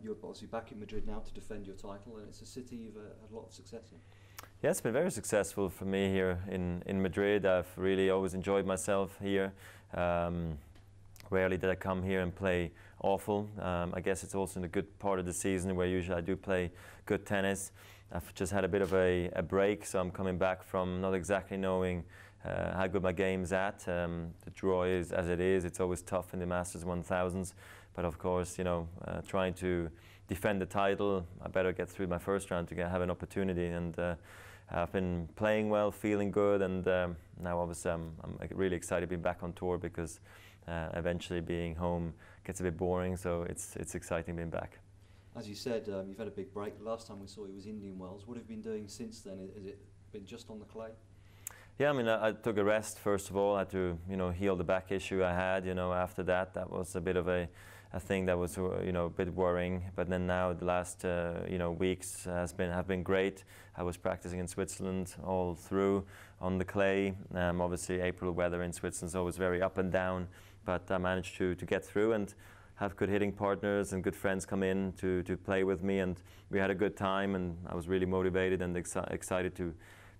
You're obviously back in Madrid now to defend your title, and it's a city you've had a lot of success in. Yeah, it's been very successful for me here in Madrid. I've really always enjoyed myself here. Rarely did I come here and play awful. I guess it's also in a good part of the season where usually I do play good tennis. I've just had a bit of a break, so I'm coming back from not exactly knowing how good my game's at. The draw is as it is. It's always tough in the Masters 1000s, but of course, you know, trying to defend the title, I better get through my first round to have an opportunity. And I've been playing well, feeling good, and now obviously I'm really excited being back on tour because eventually being home gets a bit boring, so it's exciting being back. As you said, you've had a big break. The last time we saw you was Indian Wells. What have you been doing since then? Has it been just on the clay? Yeah, I mean, I took a rest first of all. I had to, you know, heal the back issue I had. You know, after that was a bit of a thing that was, you know, a bit worrying. But then now the last, you know, weeks have been great. I was practicing in Switzerland all through on the clay. Obviously, April weather in Switzerland is always very up and down, but I managed to get through and have good hitting partners and good friends come in to play with me, and we had a good time, and I was really motivated and excited to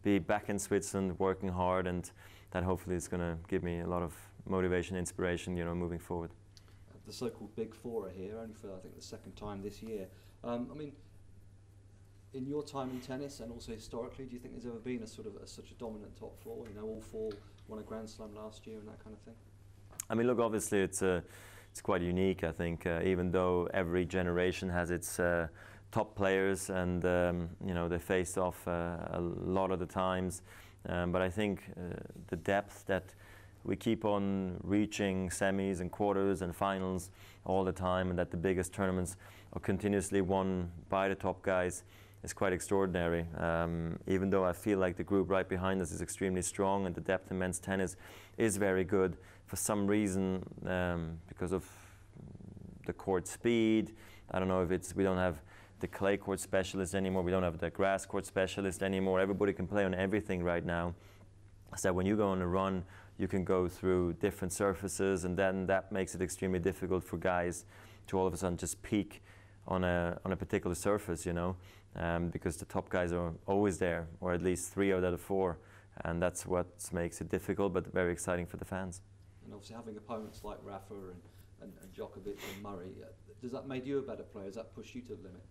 be back in Switzerland working hard, and that hopefully is going to give me a lot of motivation, inspiration, you know, moving forward. The so-called Big Four are here, only for I think the second time this year. I mean, in your time in tennis and also historically, do you think there's ever been such a dominant top four? You know, all four won a Grand Slam last year and that kind of thing. I mean, look, obviously it's quite unique. I think even though every generation has its top players, and you know, they face off a lot of the times, but I think the depth that we keep on reaching semis and quarters and finals all the time, and that the biggest tournaments are continuously won by the top guys, is quite extraordinary. Even though I feel like the group right behind us is extremely strong and the depth in men's tennis is very good, for some reason, because of the court speed, I don't know if it's, we don't have the clay court specialist anymore, we don't have the grass court specialist anymore, everybody can play on everything right now. So when you go on a run, you can go through different surfaces, and then that makes it extremely difficult for guys to all of a sudden just peak on a particular surface, you know, because the top guys are always there, or at least 3 out of the 4, and that's what makes it difficult, but very exciting for the fans. And obviously having opponents like Rafa and Djokovic and Murray, does that make you a better player? Does that push you to the limit?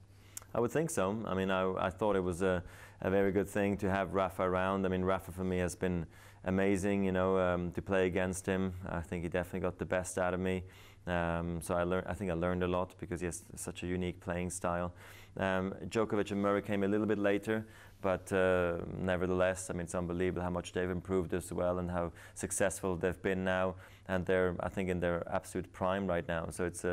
I would think so. I mean, I thought it was a very good thing to have Rafa around. I mean, Rafa for me has been amazing, you know, to play against him. I think he definitely got the best out of me. So I think I learned a lot because he has such a unique playing style. Djokovic and Murray came a little bit later, but nevertheless, I mean, it's unbelievable how much they've improved as well and how successful they've been now. And they're, I think, in their absolute prime right now. So it's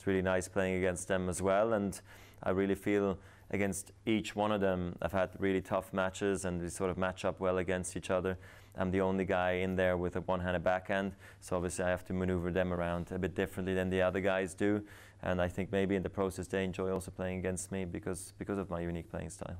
really nice playing against them as well. And I really feel against each one of them, I've had really tough matches, and we sort of match up well against each other. I'm the only guy in there with a one-handed backhand, so obviously I have to maneuver them around a bit differently than the other guys do. And I think maybe in the process they enjoy also playing against me because of my unique playing style.